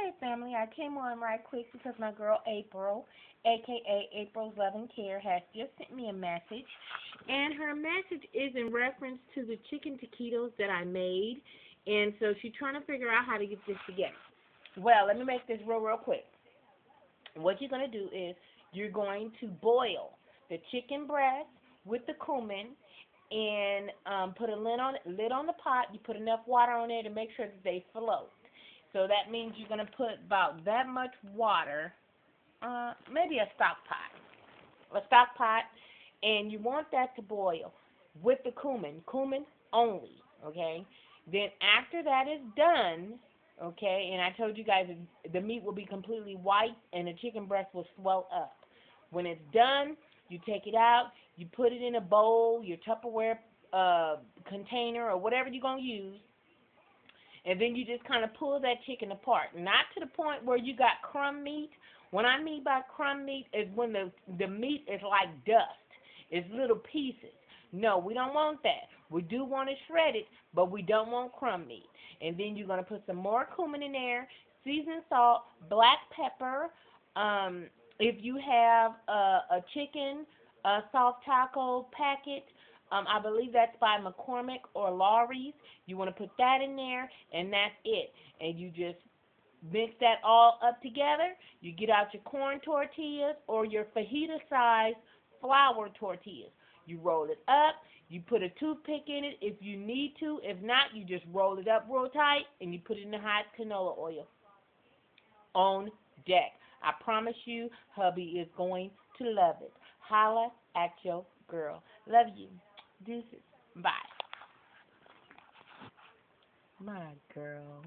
Hey family, I came on right quick because my girl April, aka April's Loving Care, has just sent me a message. And her message is in reference to the chicken taquitos that I made. And so she's trying to figure out how to get this together. Well, let me make this real quick. What you're going to do is you're going to boil the chicken breast with the cumin and put a lid on the pot. You put enough water on there to make sure that they float. So that means you're going to put about that much water, maybe a stock pot, and you want that to boil with the cumin only, okay? Then after that is done, okay, and I told you guys the meat will be completely white and the chicken breast will swell up. When it's done, you take it out, you put it in a bowl, your Tupperware container or whatever you're going to use, and then you just kind of pull that chicken apart. Not to the point where you got crumb meat. What I mean by crumb meat is when the meat is like dust. It's little pieces. No, we don't want that. We do want it shredded, but we don't want crumb meat. And then you're going to put some more cumin in there, seasoned salt, black pepper. If you have a chicken soft taco packet, I believe that's by McCormick or Lawry's. You want to put that in there, and that's it. And you just mix that all up together. You get out your corn tortillas or your fajita-sized flour tortillas. You roll it up. You put a toothpick in it if you need to. If not, you just roll it up real tight, and you put it in the hot canola oil. On deck. I promise you, hubby is going to love it. Holla at your girl. Love you. Deuces. Bye. My girl.